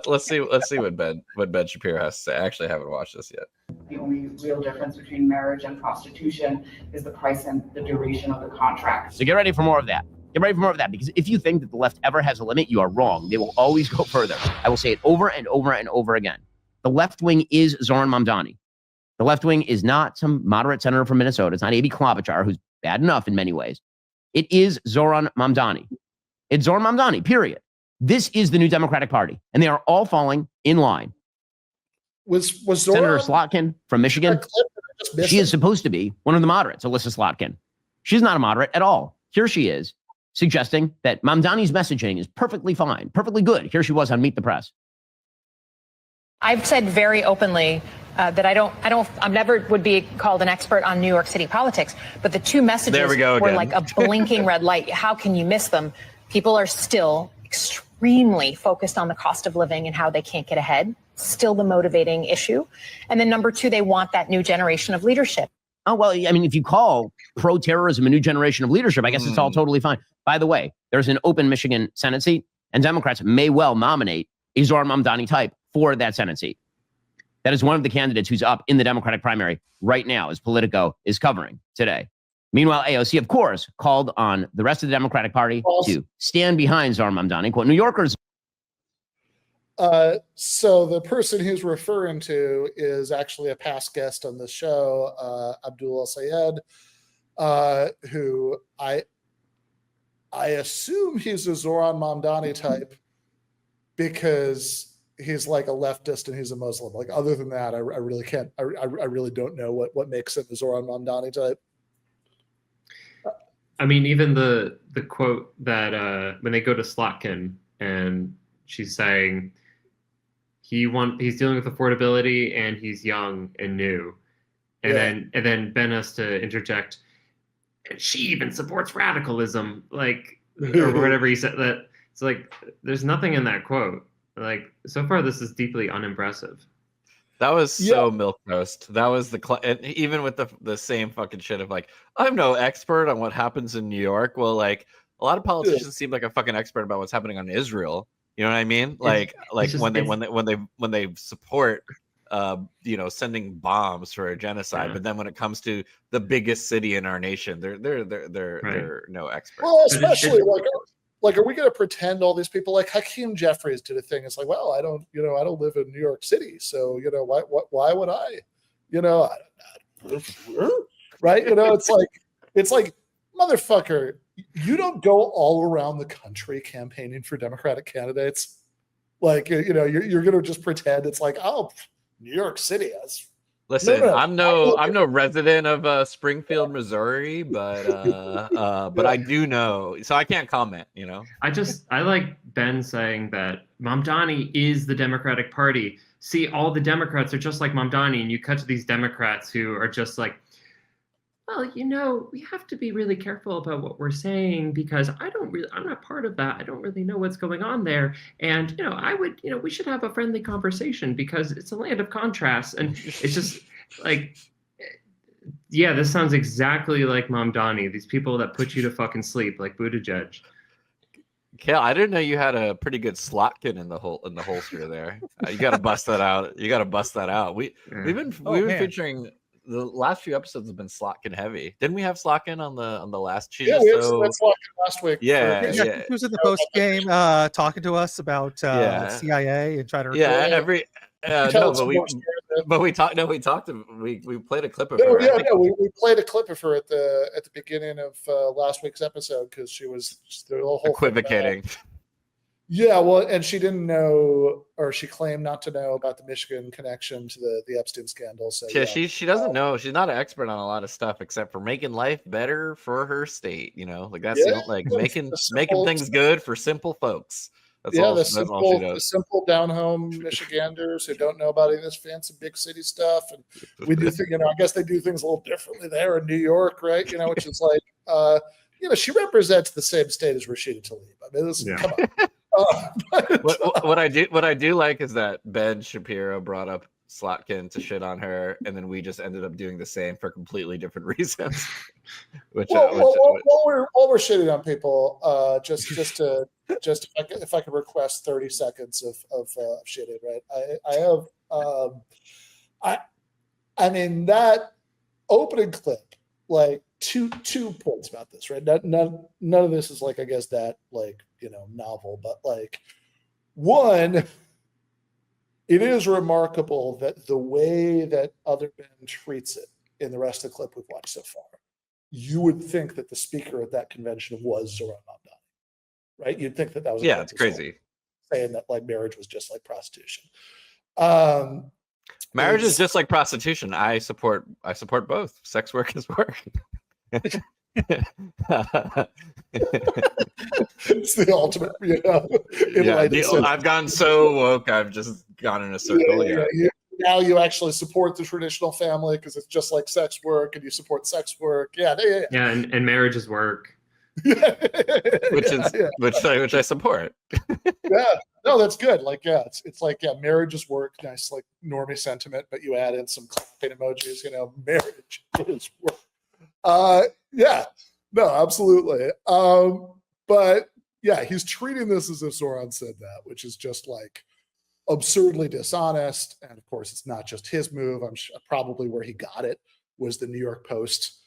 let's see what Ben Shapiro has to say. I actually haven't watched this yet. The only real difference between marriage and prostitution is the price and the duration of the contract. So get ready for more of that. Get ready for more of that, because if you think that the left ever has a limit, you are wrong. They will always go further. I will say it over and over and over again. The left wing is Zohran Mamdani. The left wing is not some moderate senator from Minnesota. It's not Amy Klobuchar, who's bad enough in many ways. It is Zohran Mamdani. It's Zohran Mamdani, period. This is the new Democratic Party, and they are all falling in line. Was Senator Slotkin from Michigan? She is supposed to be one of the moderates, Alyssa Slotkin. She's not a moderate at all. Here she is, suggesting that Mamdani's messaging is perfectly fine, perfectly good. Here she was on Meet the Press. I've said very openly that I never would be called an expert on New York City politics, but the two messages were like a blinking red light. How can you miss them? People are still extremely focused on the cost of living and how they can't get ahead. Still the motivating issue. And then number two, they want that new generation of leadership. Oh, well, I mean, if you call pro-terrorism a new generation of leadership, I guess it's all totally fine. By the way, there's an open Michigan Senate seat, and Democrats may well nominate a Zohran Mamdani type for that Senate seat. That is one of the candidates who's up in the Democratic primary right now, as Politico is covering today. Meanwhile, AOC, of course, called on the rest of the Democratic Party to stand behind Zohran Mamdani. Quote, New Yorkers. So the person he's referring to is actually a past guest on the show, Abdul Sayed, who I assume he's a Zohran Mamdani type because he's like a leftist and he's a Muslim. Like, other than that, I really can't. I really don't know what makes him a Zohran Mamdani type. I mean, even the quote that when they go to Slotkin and she's saying he's dealing with affordability and he's young and new, and then Ben has to interject, and she even supports radicalism, like, or whatever he said. That it's like there's nothing in that quote. Like, so far, this is deeply unimpressive. That was so milquetoast. That was and even with the same fucking shit of like, I'm no expert on what happens in New York. Well, like, a lot of politicians seem like a fucking expert about what's happening on Israel. You know what I mean? Like when they support, sending bombs for a genocide, but then when it comes to the biggest city in our nation, they're no experts. Well, especially like, are we going to pretend all these people, like Hakeem Jeffries did a thing? It's like, well, I don't live in New York City, so why would I? Right? It's like, motherfucker, you don't go all around the country campaigning for Democratic candidates. Like, you're going to just pretend it's like, oh, New York City. Listen, I'm no resident of Springfield, Missouri, but I do know, so I can't comment. I like Ben saying that Mamdani is the Democratic Party. See, all the Democrats are just like Mamdani, and you cut to these Democrats who are just like, well, we have to be really careful about what we're saying because I'm not part of that. I don't really know what's going on there. And, we should have a friendly conversation because it's a land of contrasts. And it's just like, yeah, this sounds exactly like Mamdani, these people that put you to fucking sleep, like Buttigieg. Kale, I didn't know you had a pretty good Slotkin in the holster there. You got to bust that out. We've been featuring. The last few episodes have been Slotkin heavy. Didn't we have Slotkin on the last? We had Slotkin last week. Yeah. She was in the post game talking to us about CIA and trying to. We played a clip of her. We played a clip of her at the beginning of last week's episode because she was the whole equivocating. Yeah, well, and she didn't know, or she claimed not to know about the Michigan connection to the Epstein scandal. So she doesn't know. She's not an expert on a lot of stuff except for making life better for her state. Like that's making things good for simple folks. That's all she does. The simple down home Michiganders who don't know about any of this fancy big city stuff, and we do think, I guess they do things a little differently there in New York, right? Which is like, she represents the same state as Rashida Tlaib. Come on. What I do like is that Ben Shapiro brought up Slotkin to shit on her, and then we just ended up doing the same for completely different reasons. While we're shitting on people, just if I could request 30 seconds of shitting, right? I mean that opening clip, like two points about this, right? None of this is like, I guess, that like, you know, novel, but like, one, it is remarkable that the way that Other Ben treats it in the rest of the clip we've watched so far, you would think that the speaker at that convention was Zohran Mamdani, right? You'd think that was it's crazy, saying that like marriage was just like prostitution. Marriage is just like prostitution. I support both. Sex work is work. It's the ultimate, you know. I've gone so woke. I've just gone in a circle. Now you actually support the traditional family because it's just like sex work, and you support sex work. And marriage is work, which I support. No, that's good. Like, it's like, marriage is work. Nice, like normie sentiment, but you add in some clapping emojis. You know, marriage is work. No, absolutely. But yeah, he's treating this as if Zohran said that, which is just like absurdly dishonest. And of course, it's not just his move. I'm sure probably where he got it was the New York Post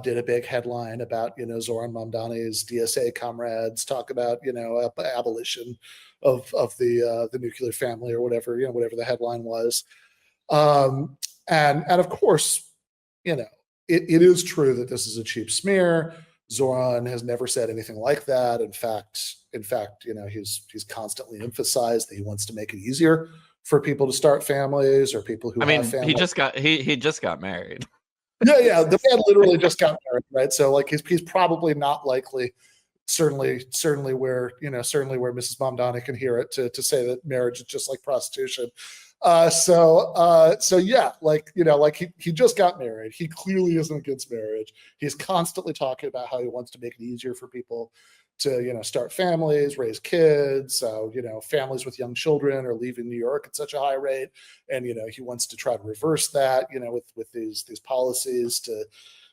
did a big headline about, you know, Zohran Mamdani's DSA comrades talk about, you know, abolition of the nuclear family or whatever, you know, whatever the headline was. And of course, you know, it is true that this is a cheap smear. Zohran has never said anything like that. In fact, you know, he's constantly emphasized that he wants to make it easier for people to start families or people who have families. He just got married. Yeah, the man literally just got married, right? So like he's probably not likely, certainly where Mrs. Mamdani can hear it to say that marriage is just like prostitution. So yeah, like, you know, like he just got married. He clearly isn't against marriage. He's constantly talking about how he wants to make it easier for people to, you know, start families, raise kids. You know, families with young children are leaving New York at such a high rate. And, you know, he wants to try to reverse that, you know, with these policies to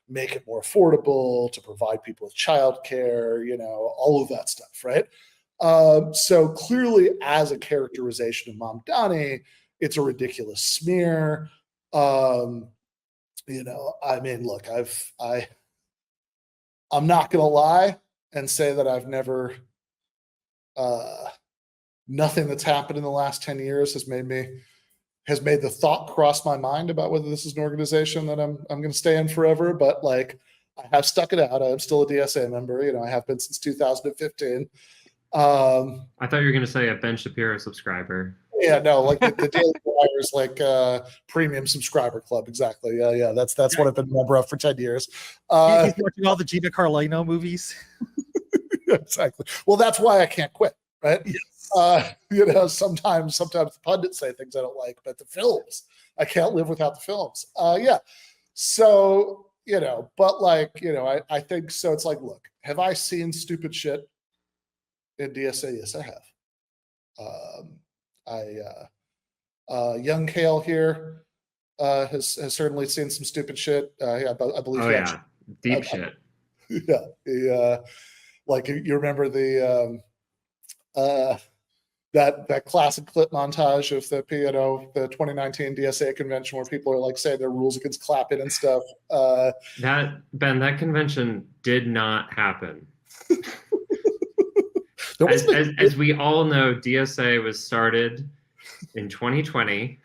make it more affordable, to provide people with childcare, you know, all of that stuff, right? So clearly, as a characterization of Mamdani, it's a ridiculous smear. You know, I mean, look, I'm not gonna lie and say that I've never, nothing that's happened in the last 10 years has made the thought cross my mind about whether this is an organization that I'm going to stay in forever. But like, I have stuck it out. I'm still a DSA member. You know, I have been since 2015. I thought you were going to say a Ben Shapiro subscriber. Yeah, no, like the Daily Wire's like premium subscriber club. Exactly. Yeah. That's what I've been a member of for 10 years. He's watching all the Gina Carlino movies. Exactly. Well, that's why I can't quit, right? Yes. You know, sometimes the pundits say things I don't like, but the films, I can't live without the films. Yeah. So, you know, but like, you know, I think so. It's like, look, have I seen stupid shit in DSA? Yes, I have. Young Kale here has certainly seen some stupid shit. I believe. Oh yeah, deep shit. Yeah, like you remember the that classic clip montage of the 2019 DSA convention where people are like saying their rules against clapping and stuff. That convention did not happen. As we all know, DSA was started in 2020.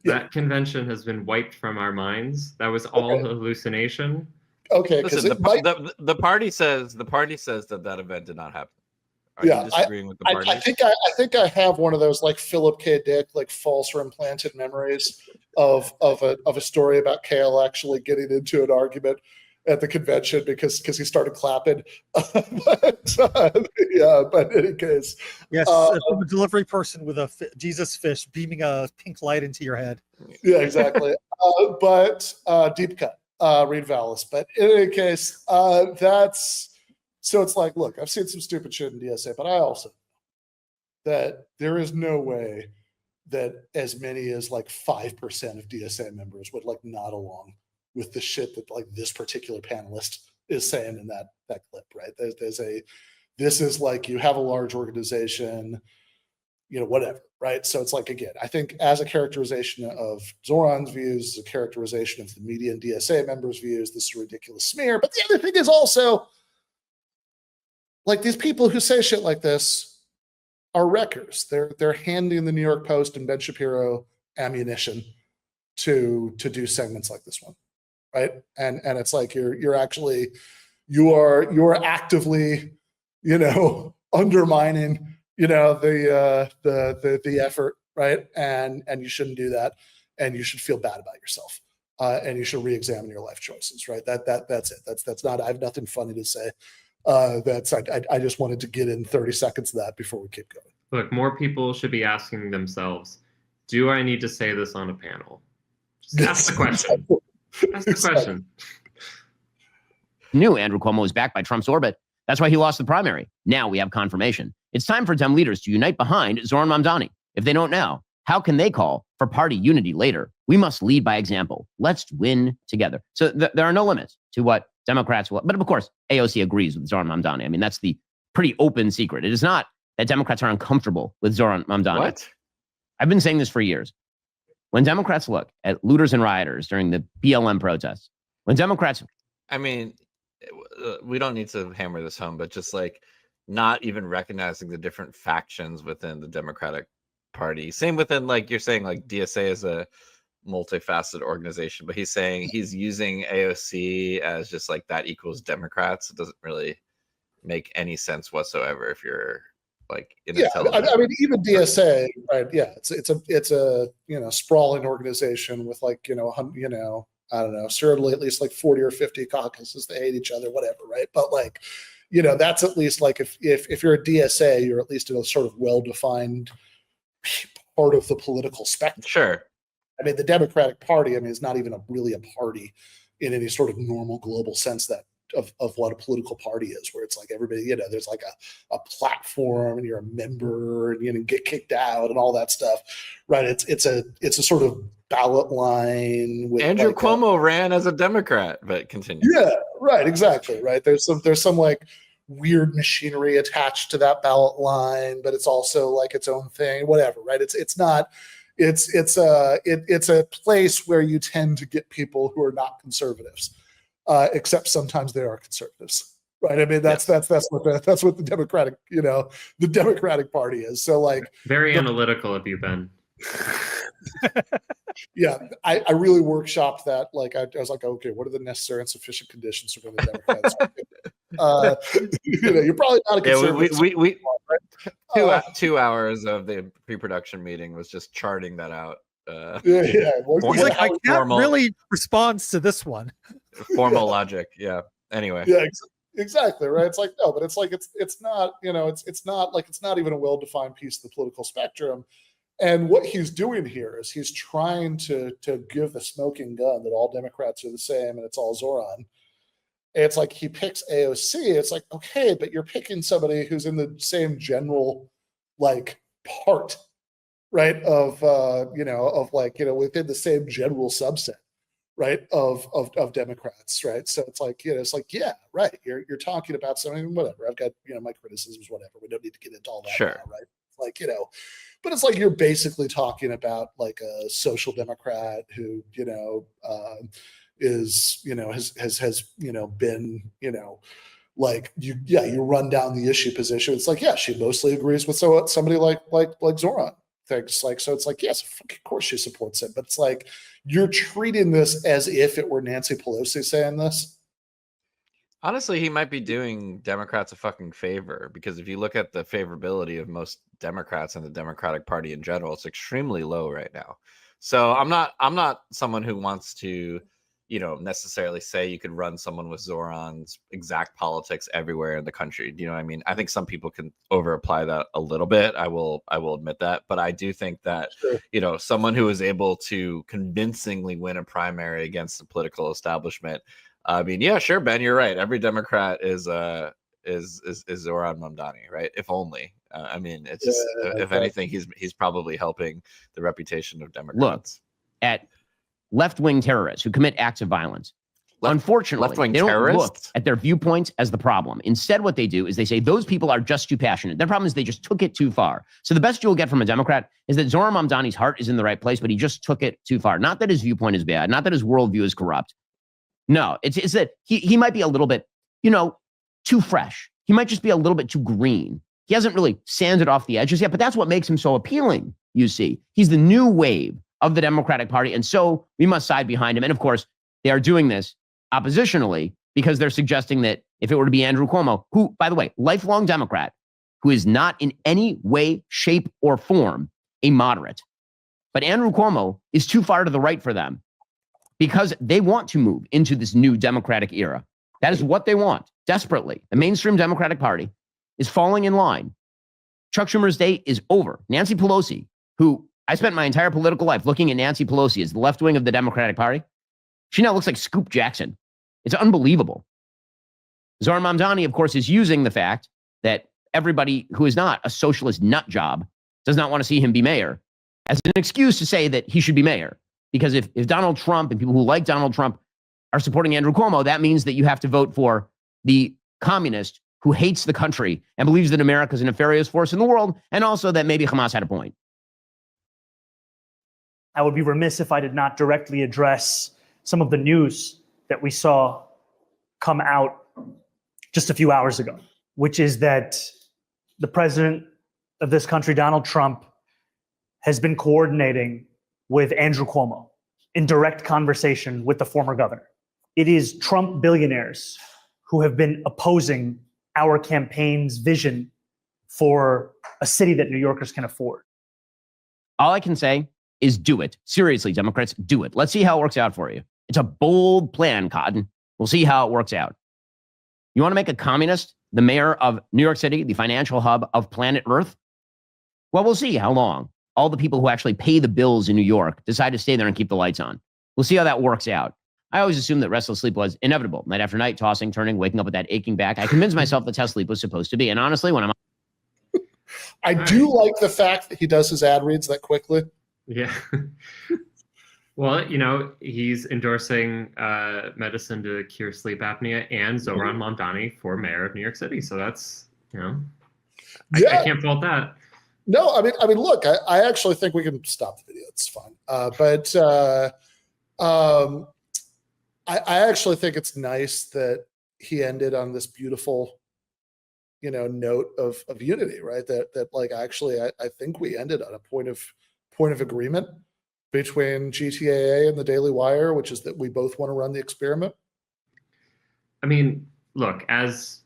That convention has been wiped from our minds. That was all hallucination. Okay, listen, the party says that event did not happen. Are you disagreeing with the party? I think I have one of those like Philip K. Dick, like false or implanted memories of a story about Kale actually getting into an argument at the convention because he started clapping. But in any case, yes, from a delivery person with a Jesus fish beaming a pink light into your head. Yeah, exactly. But deep cut, Reed Vallis. But in any case, that's so. It's like, look, I've seen some stupid shit in DSA, but I also, that there is no way that as many as like 5% of DSA members would like nod along with the shit that like this particular panelist is saying in that clip, right? This is like, you have a large organization, you know, whatever, right? So it's like, again, I think as a characterization of Zohran's views, as a characterization of the media and DSA members' views, this is a ridiculous smear. But the other thing is also, like, these people who say shit like this are wreckers. They're handing the New York Post and Ben Shapiro ammunition to do segments like this one, right? And it's like you're actively, you know, undermining, you know, the effort, right? And you shouldn't do that, and you should feel bad about yourself, and you should re-examine your life choices, right? That's it. That's not. I have nothing funny to say. I just wanted to get in 30 seconds of that before we keep going. Look, more people should be asking themselves, do I need to say this on a panel? Just ask the question. Ask the question. Knew Andrew Cuomo was backed by Trump's orbit. That's why he lost the primary. Now we have confirmation. It's time for Dem leaders to unite behind Zohran Mamdani. If they don't now, how can they call for party unity later? We must lead by example. Let's win together. So there are no limits to what Democrats will. But of course, AOC agrees with Zohran Mamdani. I mean, that's the pretty open secret. It is not that Democrats are uncomfortable with Zohran Mamdani. What? I've been saying this for years. When Democrats look at looters and rioters during the BLM protests, when Democrats... I mean, we don't need to hammer this home, but just like not even recognizing the different factions within the Democratic Party. Same within, like you're saying, like DSA is a multifaceted organization, but he's saying he's using AOC as just like that equals Democrats. It doesn't really make any sense whatsoever if you're like intelligent. I mean, even DSA, right? Yeah, it's a you know, sprawling organization with like, you know, I don't know, certainly at least like 40 or 50 caucuses that hate each other, whatever, right? But like, you know, that's at least like if you're a DSA, you're at least in a sort of well-defined part of the political spectrum. Sure. I mean, the Democratic Party, I mean, is not even really a party in any sort of normal global sense that of what a political party is, where it's like everybody, you know, there's like a platform and you're a member and you know, get kicked out and all that stuff, right? It's a sort of ballot line. With Andrew like Cuomo ran as a Democrat, but continue. Yeah, right, exactly, right. There's some like weird machinery attached to that ballot line, but it's also like its own thing, whatever, right? It's a place where you tend to get people who are not conservatives. Except sometimes they are conservatives, right? I mean, that's what the Democratic, you know, the Democratic Party is. So like, very analytical of you, Ben. Yeah, I really workshopped that. Like, I was like, okay, what are the necessary and sufficient conditions for the Democrats? You know, you're probably not a conservative. Yeah, 2 hours of the pre-production meeting was just charting that out. Yeah. He's like, I can't really respond to this one. Formal logic, yeah. Anyway, yeah, exactly, right. It's like no, but it's like it's not, you know, it's not like it's not even a well-defined piece of the political spectrum. And what he's doing here is he's trying to give the smoking gun that all Democrats are the same and it's all Zohran. It's like he picks AOC. It's like, okay, but you're picking somebody who's in the same general like part, right? Of you know, of like, you know, within the same general subset, right? Of Democrats, right? So it's like, you know, it's like, yeah, right. You're talking about something, whatever. I've got, you know, my criticisms, whatever. We don't need to get into all that sure. now, right? It's like, you know, but it's like you're basically talking about like a social democrat who, you know, is, you know, has you know, been, you know, like you run down the issue position. It's like, yeah, she mostly agrees with somebody like Zohran thinks. Like, so it's like, yes, of course she supports it, but it's like you're treating this as if it were Nancy Pelosi saying this. Honestly, he might be doing Democrats a fucking favor, because if you look at the favorability of most Democrats and the Democratic Party in general, it's extremely low right now. So I'm not someone who wants to, you know, necessarily say you could run someone with Zohran's exact politics everywhere in the country. Do you know what I mean? I think some people can over apply that a little bit. I will admit that, but I do think that, sure, you know, someone who is able to convincingly win a primary against the political establishment. I mean, yeah, sure, Ben, you're right. Every Democrat is is Zohran Mamdani, right? If only. I mean, it's just if anything, he's probably helping the reputation of Democrats. Look at left-wing terrorists who commit acts of violence. Unfortunately, they don't look at their viewpoints as the problem. Instead, what they do is they say those people are just too passionate. Their problem is they just took it too far. So the best you'll get from a Democrat is that Zohran Mamdani's heart is in the right place, but he just took it too far. Not that his viewpoint is bad, not that his worldview is corrupt. No, it's that he might be a little bit, too fresh. He might just be a little bit too green. He hasn't really sanded off the edges yet, but that's what makes him so appealing, you see. He's the new wave of the Democratic Party, and so we must side behind him. And of course, they are doing this oppositionally because they're suggesting that if it were to be Andrew Cuomo, who, by the way, lifelong Democrat, who is not in any way, shape, or form a moderate, but Andrew Cuomo is too far to the right for them because they want to move into this new Democratic era. That is what they want, desperately. The mainstream Democratic Party is falling in line. Chuck Schumer's day is over. Nancy Pelosi, who I spent my entire political life looking at Nancy Pelosi as the left wing of the Democratic Party, she now looks like Scoop Jackson. It's unbelievable. Zohran Mamdani, of course, is using the fact that everybody who is not a socialist nut job does not want to see him be mayor as an excuse to say that he should be mayor. Because if Donald Trump and people who like Donald Trump are supporting Andrew Cuomo, that means that you have to vote for the communist who hates the country and believes that America is a nefarious force in the world, and also that maybe Hamas had a point. I would be remiss if I did not directly address some of the news that we saw come out just a few hours ago, which is that the president of this country, Donald Trump, has been coordinating with Andrew Cuomo in direct conversation with the former governor. It is Trump billionaires who have been opposing our campaign's vision for a city that New Yorkers can afford. All I can say is do it. Seriously, Democrats, do it. Let's see how it works out for you. It's a bold plan, Cotton. We'll see how it works out. You want to make a communist the mayor of New York City, the financial hub of planet Earth? Well, we'll see how long all the people who actually pay the bills in New York decide to stay there and keep the lights on. We'll see how that works out. I always assumed that restless sleep was inevitable. Night after night, tossing, turning, waking up with that aching back. I convinced myself that's how sleep was supposed to be. And honestly, when I'm... I do like the fact that he does his ad reads that quickly. Yeah. Well, he's endorsing medicine to cure sleep apnea and Zohran Mamdani for mayor of New York City. So that's, I can't fault that. No, I mean, look, I actually think we can stop the video. It's fine. I actually think it's nice that he ended on this beautiful, note of unity, right? That like, actually, I think we ended on a point of agreement between GTAA and the Daily Wire, which is that we both want to run the experiment. I mean, look, as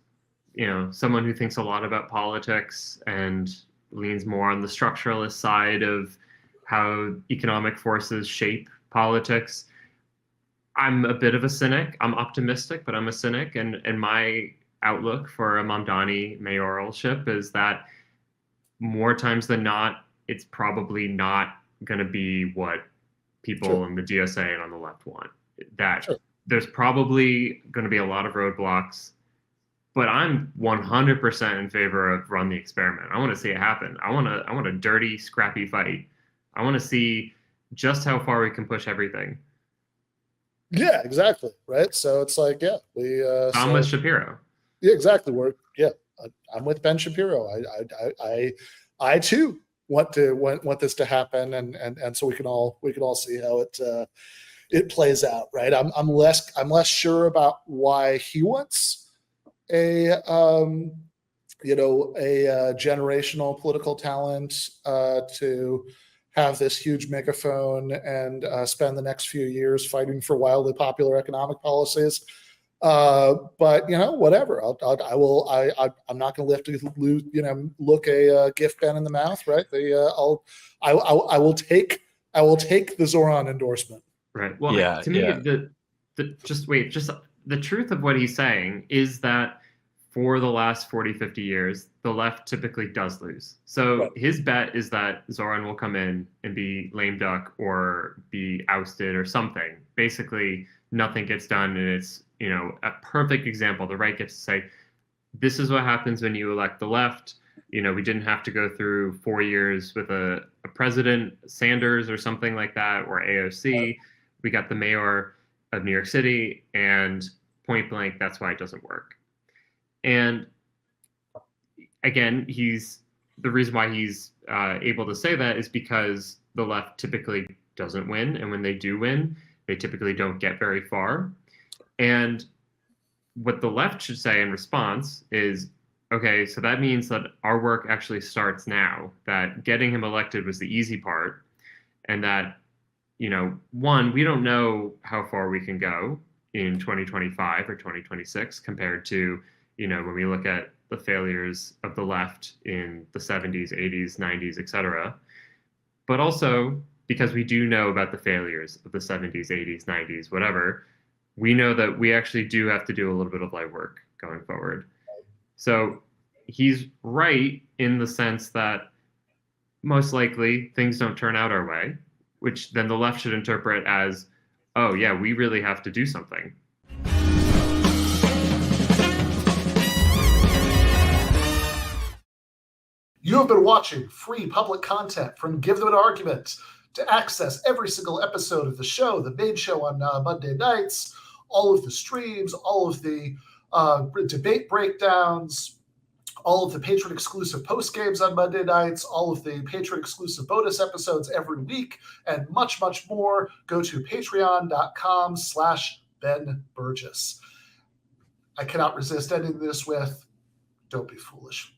someone who thinks a lot about politics and leans more on the structuralist side of how economic forces shape politics, I'm a bit of a cynic. I'm optimistic, but I'm a cynic. And my outlook for a Mamdani mayoralship is that more times than not, it's probably not going to be what people in the DSA and on the left want. That there's probably going to be a lot of roadblocks, but I'm 100% in favor of run the experiment. I want to see it happen. I want a dirty, scrappy fight. I want to see just how far we can push everything. Yeah, exactly. Right. So it's like, I'm with Shapiro. Yeah, exactly. I'm with Ben Shapiro. I too want this to happen, and so we can all see how it plays out, right? I'm less sure about why he wants a generational political talent to have this huge megaphone and spend the next few years fighting for wildly popular economic policies. But whatever. I'm not going to look a gift pen in the mouth, right? I will take the Zohran endorsement. Right. Well, to me, the truth of what he's saying is that for the last 40, 50 years, the left typically does lose. So his bet is that Zohran will come in and be lame duck or be ousted or something. Basically, nothing gets done, and it's a perfect example. The right gets to say, this is what happens when you elect the left. We didn't have to go through 4 years with a president, Sanders or something like that, or AOC. We got the mayor of New York City, and point blank, that's why it doesn't work. And again, the reason why he's able to say that is because the left typically doesn't win, and when they do win, they typically don't get very far. And what the left should say in response is, okay, so that means that our work actually starts now, that getting him elected was the easy part, and that, one, we don't know how far we can go in 2025 or 2026 compared to, when we look at the failures of the left in the 70s, 80s, 90s, etc. But also because we do know about the failures of the 70s, 80s, 90s, whatever, we know that we actually do have to do a little bit of legwork going forward. So he's right in the sense that most likely things don't turn out our way, which then the left should interpret as, oh yeah, we really have to do something. You have been watching free public content from Give Them an Argument. To access every single episode of the show, the main show on Monday nights, all of the streams, all of the debate breakdowns, all of the patron-exclusive postgames on Monday nights, all of the patron-exclusive bonus episodes every week, and much, much more, go to patreon.com/Ben Burgis. I cannot resist ending this with, don't be foolish.